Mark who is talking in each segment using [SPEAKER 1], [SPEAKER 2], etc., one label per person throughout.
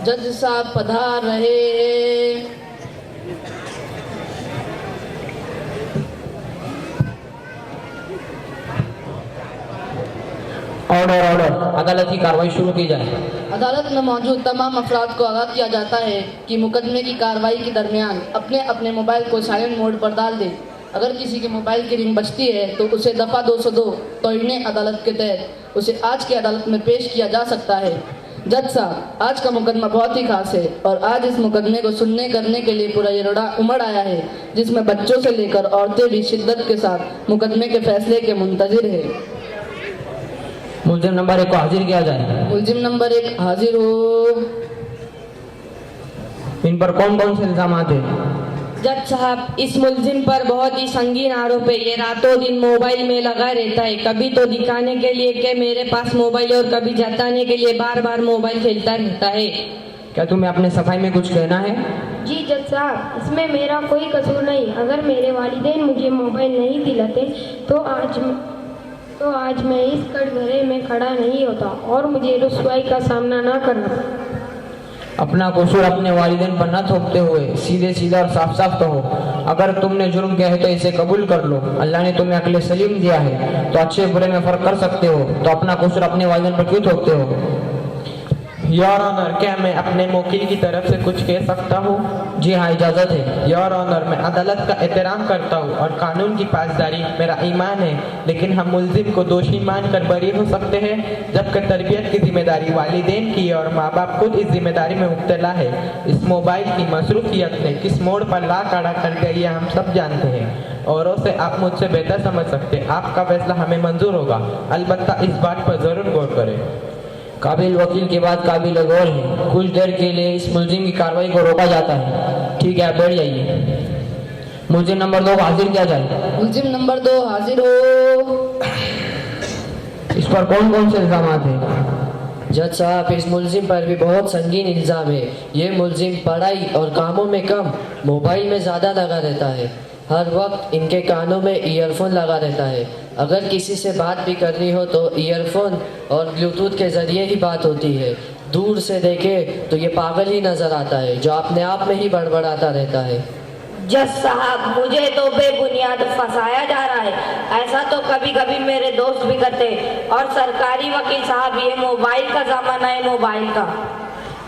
[SPEAKER 1] जज साहब पधार रहे।
[SPEAKER 2] ऑर्डर ऑर्डर, अदालत की कार्रवाई शुरू की जाए।
[SPEAKER 1] अदालत में मौजूद तमाम अफराद को आगाह किया जाता है कि मुकदमे की कार्रवाई के दरमियान अपने अपने मोबाइल को साइलेंट मोड पर डाल दें। अगर किसी के मोबाइल की रिंग बजती है तो उसे दफ़ा 202 तौहीन अदालत के तहत उसे आज की अदालत में पेश किया जा सकता है। जज साहब, आज का मुकदमा बहुत ही खास है और आज इस मुकदमे को सुनने करने के लिए पूरा येरवडा उमड़ आया है, जिसमें बच्चों से लेकर औरतें भी शिद्दत के साथ मुकदमे के फैसले के मुंतजिर है।
[SPEAKER 2] मुलजिम नंबर 1 को हाजिर किया जाए।
[SPEAKER 1] मुलजिम नंबर 1 हाजिर हो।
[SPEAKER 2] इन पर कौन कौन से इल्जामात हैं?
[SPEAKER 3] जज साहब, इस मुलजिम पर बहुत ही संगीन आरोप है। ये रातों दिन मोबाइल में लगा रहता है, कभी तो दिखाने के लिए कि मेरे पास मोबाइल है और कभी जताने के लिए बार बार मोबाइल खेलता रहता है।
[SPEAKER 2] क्या तुम्हें अपने सफाई में कुछ कहना है?
[SPEAKER 4] जी जज साहब, इसमें मेरा कोई कसूर नहीं। अगर मेरे वालिदैन मुझे मोबाइल नहीं दिलाते तो आज मैं इस कटघरे में खड़ा नहीं होता और मुझे रुसवाई का सामना ना करना पड़ता।
[SPEAKER 2] अपना कसूर अपने वालिदैन पर न थोपते हुए सीधे सीधा और साफ साफ कहो। अगर तुमने जुर्म किया है तो इसे कबूल कर लो। अल्लाह ने तुम्हें अक्ल सलीम दिया है तो अच्छे बुरे में फर्क कर सकते हो, तो अपना कसूर अपने वालिदैन पर क्यों थोपते हो?
[SPEAKER 5] योर ऑनर, क्या मैं अपने वकील की तरफ से कुछ कह सकता हूँ?
[SPEAKER 2] जी हाँ, इजाजत है।
[SPEAKER 5] योर ऑनर, मैं अदालत का एहतराम करता हूँ और कानून की पासदारी मेरा ईमान है, लेकिन हम मुल्जिम को दोषी मानकर बरी हो सकते हैं, जबकि तरबियत की जिम्मेदारी वालिदैन की और माँ बाप खुद इस जिम्मेदारी में मुब्तला है। इस मोबाइल की मसरूफियत ने किस मोड़ पर ला खड़ा कर दिया ये हम सब जानते हैं। औरों से आप मुझसे बेहतर समझ सकते हैं। आपका फैसला हमें मंजूर होगा, अलबत्ता इस बात पर जरूर गौर करें।
[SPEAKER 2] काबिल वकील के बाद काबिल गौर है। कुछ देर के लिए इस मुलजिम की कार्रवाई को रोका जाता है। ठीक है, आप बैठ जाइए। मुलजिम नंबर 2 को हाजिर किया जाए।
[SPEAKER 1] मुलजिम नंबर 2 हाजिर हो।
[SPEAKER 2] इस पर कौन कौन से इल्जामात हैं?
[SPEAKER 6] जज साहब, इस मुलजिम पर भी बहुत संगीन इल्ज़ाम है। ये मुलजिम पढ़ाई और कामों में कम, मोबाइल में ज़्यादा लगा रहता है। हर वक्त इनके कानों में ईयरफोन लगा रहता है। अगर किसी से बात भी करनी हो तो ईयरफोन और ब्लूटूथ के ज़रिए ही बात होती है। दूर से देखे तो ये पागल ही नज़र आता है जो अपने आप में ही बड़बड़ाता रहता है।
[SPEAKER 4] जज साहब, मुझे तो बेबुनियाद फंसाया जा रहा है। ऐसा तो कभी कभी मेरे दोस्त भी करते। और सरकारी वकील साहब, ये मोबाइल का ज़माना है, मोबाइल का।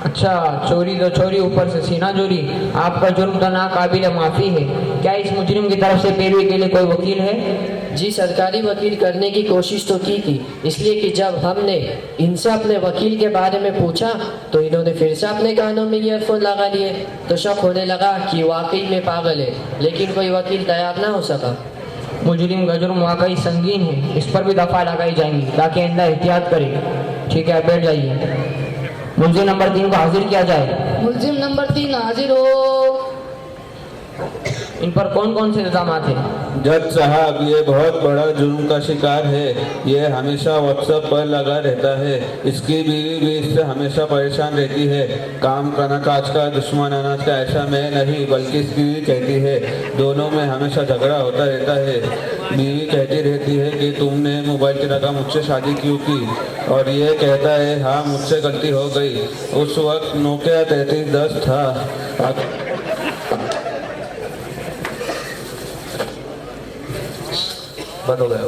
[SPEAKER 2] अच्छा, चोरी तो चोरी, ऊपर से सीना चोरी। आपका जुर्म तो नाकाबिल माफ़ी है। क्या इस मुजरिम की तरफ से पैरवी के लिए कोई वकील है?
[SPEAKER 6] जी, सरकारी वकील करने की कोशिश तो की थी, इसलिए कि जब हमने इनसे अपने वकील के बारे में पूछा तो इन्होंने फिर से अपने कानों में ईयरफोन लगा लिए। तो शक होने लगा कि वाकई में पागल है, लेकिन कोई वकील तैयार ना हो सका।
[SPEAKER 2] मुजरिम का जुर्म वाकई संगीन है, इस पर भी दफ़ा लगाई जाएंगी ताकि आइंदा एहतियात करें। ठीक है, आप बैठ जाइए। मुलजिम नंबर 3 को हाजिर किया जाए।
[SPEAKER 1] मुलजिम नंबर 3 हाजिर हो।
[SPEAKER 2] इन पर कौन कौन से इल्जामात हैं?
[SPEAKER 7] जज साहब, ये बहुत बड़ा जुर्म का शिकार है। ये हमेशा व्हाट्सएप पर लगा रहता है। इसकी बीवी भी इससे हमेशा परेशान रहती है। काम करना काज का, दुश्मन अनाज का, ऐसा मैं नहीं बल्कि इसकी बीवी कहती है। दोनों में हमेशा झगड़ा होता रहता है। बीवी कहती रहती है कि तुमने मोबाइल की रकम मुझसे शादी क्यों की, और ये कहता है हाँ मुझसे गलती हो गई। उस वक्त नोकिया 3310 था।
[SPEAKER 8] बंद हो गया।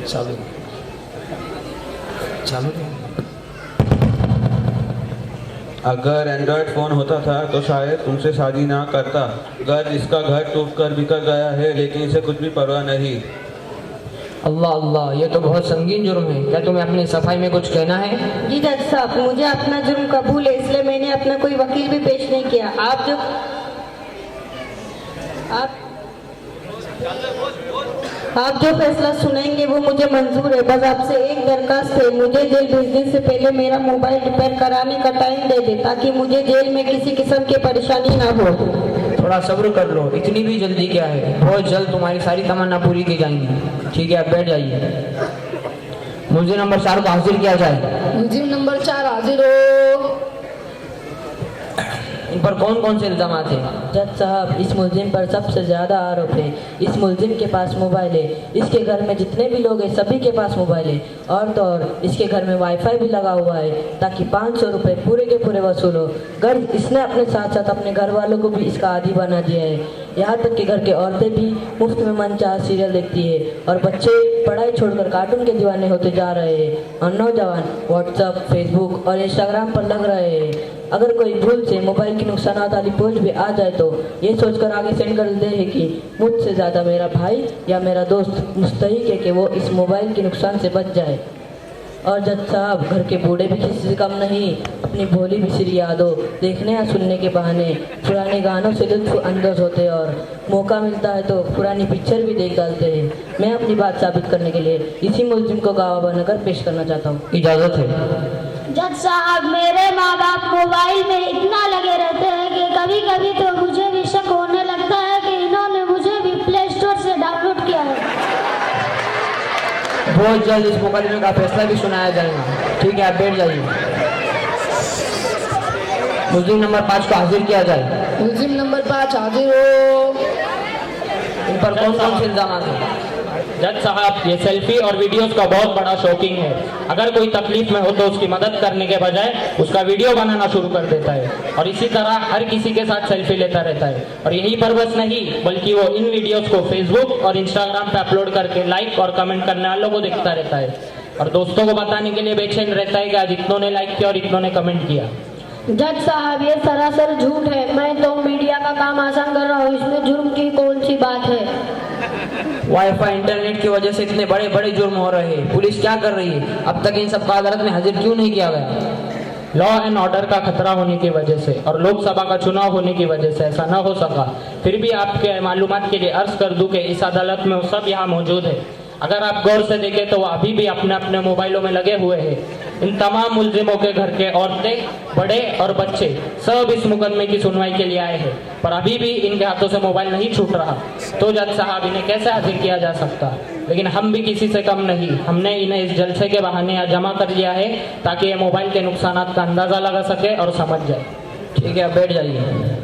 [SPEAKER 8] चालू चालू।
[SPEAKER 7] अगर एंड्रॉयड फ़ोन होता था तो शायद तुमसे शादी ना करता। घर इसका घर टूट कर बिखर गया है, लेकिन इसे कुछ भी परवाह नहीं।
[SPEAKER 2] अल्लाह अल्लाह, ये तो बहुत संगीन जुर्म है। क्या तुम्हें अपनी सफाई में कुछ कहना है?
[SPEAKER 3] जी जज साहब, मुझे अपना जुर्म कबूल है, इसलिए मैंने अपना कोई वकील भी पेश नहीं किया। आप जो फैसला सुनाएंगे वो मुझे मंजूर है। बस आपसे एक दरखास्त है, मुझे जेल भेजने से पहले मेरा मोबाइल रिपेयर कराने का टाइम दे दे, ताकि मुझे जेल में किसी किस्म की परेशानी ना हो।
[SPEAKER 2] थोड़ा सब्र कर लो, इतनी भी जल्दी क्या है। बहुत जल्द तुम्हारी सारी तमन्ना पूरी की जाएंगी। ठीक है, आप बैठ जाइए। मुलजिम नंबर 4 को हाजिर किया जाए।
[SPEAKER 1] मुलजिम नंबर 4 हाजिर हो।
[SPEAKER 2] इन पर कौन कौन से इल्जाम हैं?
[SPEAKER 8] जज साहब, इस मुलजिम पर सबसे ज़्यादा आरोप है। इस मुलजिम के पास मोबाइल है, इसके घर में जितने भी लोग हैं सभी के पास मोबाइल है, और तो और इसके घर में वाईफाई भी लगा हुआ है ताकि 500 रुपये पूरे के पूरे वसूल हो। घर इसने अपने साथ साथ अपने घर वालों को भी इसका आदी बना दिया है। यहाँ तक कि घर की औरतें भी मुफ्त में मनचाहा सीरियल देखती है और बच्चे पढ़ाई छोड़कर कार्टून के दीवाने होते जा रहे हैं और नौजवान व्हाट्सएप, फेसबुक और इंस्टाग्राम पर लग रहे हैं। अगर कोई भूल से मोबाइल की नुकसानात वाली पोस्ट भी आ जाए तो ये सोचकर आगे सेंड कर देते हैं कि मुझसे ज़्यादा मेरा भाई या मेरा दोस्त मुस्तहिक है कि वो इस मोबाइल के नुकसान से बच जाए। और जज साहब, घर के बूढ़े भी किसी से कम नहीं, अपनी भोली बिसरी यादों, देखने या सुनने के बहाने पुराने गानों से लुत्फ अंदोज होते और मौका मिलता है तो पुरानी पिक्चर भी देख डालते हैं। मैं अपनी बात साबित करने के लिए इसी मुलजिम को गवाह बनाकर पेश करना चाहता हूँ।
[SPEAKER 2] इजाज़त है।
[SPEAKER 9] जज साहब, मेरे माँ बाप मोबाइल में इतना लगे रहते हैं कि कभी कभी तो मुझे भी शक होने लगता है कि इन्होंने मुझे भी प्ले स्टोर से डाउनलोड किया है।
[SPEAKER 2] बहुत जल्द इस मुकदमे का फैसला भी सुनाया जाएगा। ठीक है, आप बैठ जाइए। मुलजिम नंबर 5 को हाजिर किया जाए।
[SPEAKER 1] मुलजिम नंबर 5 हाजिर हो।
[SPEAKER 2] इन पर कौन कौन से इल्जाम हैं?
[SPEAKER 10] जज साहब, ये सेल्फी और वीडियोस का बहुत बड़ा शौकीन है। अगर कोई तकलीफ में हो तो उसकी मदद करने के बजाय उसका वीडियो बनाना शुरू कर देता है और इसी तरह हर किसी के साथ सेल्फी लेता रहता है। और यही पर बस नहीं, बल्कि वो इन वीडियोस को फेसबुक और इंस्टाग्राम पे अपलोड करके लाइक और कमेंट करने वालों को देखता रहता है और दोस्तों को बताने के लिए बेचैन रहता है कि आज इतनों ने लाइक किया और इतनों ने कमेंट किया।
[SPEAKER 4] जज साहब, ये सरासर झूठ है। मैं तो मीडिया का काम आसान कर रहा हूँ, इसमें जुर्म की कौन सी बात है?
[SPEAKER 2] वाईफाई इंटरनेट की वजह से इतने बड़े बड़े जुर्म हो रहे हैं, पुलिस क्या कर रही है? अब तक इन सब का अदालत में हाजिर क्यों नहीं किया गया?
[SPEAKER 10] लॉ एंड ऑर्डर का खतरा होने की वजह से और लोकसभा का चुनाव होने की वजह से ऐसा न हो सका। फिर भी आपके मालूमात के लिए अर्ज कर दूं कि इस अदालत में वो सब यहाँ मौजूद है। अगर आप गौर से देखें तो वो अभी भी अपने अपने मोबाइलों में लगे हुए हैं। इन तमाम मुलजिमों के घर के औरतें, बड़े और बच्चे सब इस मुकदमे की सुनवाई के लिए आए हैं, पर अभी भी इनके हाथों से मोबाइल नहीं छूट रहा। तो जज साहब, इन्हें कैसे हाजिर किया जा सकता? लेकिन हम भी किसी से कम नहीं, हमने इन्हें इस जलसे के बहाने यहाँ जमा कर लिया है ताकि ये मोबाइल के नुकसानात का अंदाजा लगा सके और समझ जाए।
[SPEAKER 2] ठीक है, आप बैठ जाइए।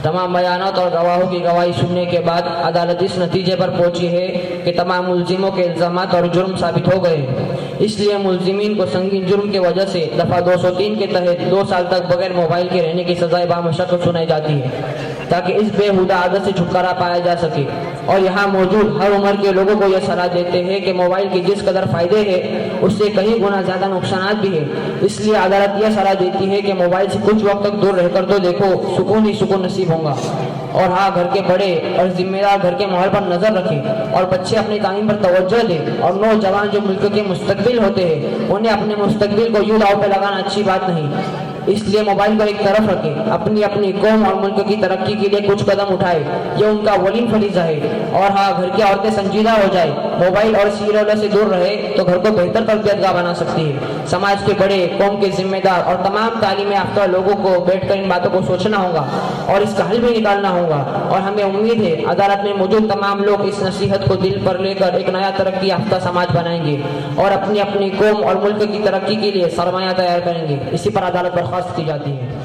[SPEAKER 2] तमाम बयानात और गवाहों की गवाही सुनने के बाद अदालत इस नतीजे पर पहुंची है कि तमाम मुलजिमों के इल्जामात और जुर्म साबित हो गए। इसलिए मुलजिमीन को संगीन जुर्म की वजह से दफ़ा 203 के तहत 2 साल तक बगैर मोबाइल के रहने की सजाए बामशक्कत सुनाई जाती है ताकि इस बेहुदा आदत से छुटकारा पाया जा सके। और यहाँ मौजूद हर उम्र के लोगों को यह सलाह देते हैं कि मोबाइल के जिस कदर फायदे हैं उससे कहीं गुना ज़्यादा नुकसान भी है। इसलिए अदालत यह सलाह देती है कि मोबाइल से कुछ वक्त तक दूर रहकर तो देखो, सुकून ही सुकून नसीब होगा। और हाँ, घर के बड़े और जिम्मेदार घर के माहौल पर नजर रखें और बच्चे अपनी तालीम पर तवज्जो दें। और नौजवान जो मुल्क के मुस्तकबिल होते हैं उन्हें अपने मुस्तकबिल को यूं दांव पे लगाना अच्छी बात नहीं। इसलिए मोबाइल को एक तरफ रखें, अपनी अपनी कौम और मुल्क की तरक्की के लिए कुछ कदम उठाए, ये उनका वलीन फरीजा है। और हाँ, घर की औरतें संजीदा हो जाए, मोबाइल और सीरियलों से दूर रहे तो घर को बेहतर तरबियतगाह बना सकती है। समाज के बड़े, कौम के जिम्मेदार और तमाम तालीम याफ्ता लोगों को बैठकर इन बातों को सोचना होगा और इसका हल भी निकालना होगा। और हमें उम्मीद है अदालत में मौजूद तमाम लोग इस नसीहत को दिल पर लेकर एक नया तरक्की याफ्ता समाज बनाएंगे और अपनी अपनी कौम और मुल्क की तरक्की के लिए सरमाया तैयार करेंगे। इसी पर अदालत बर्खास्त की जाती है।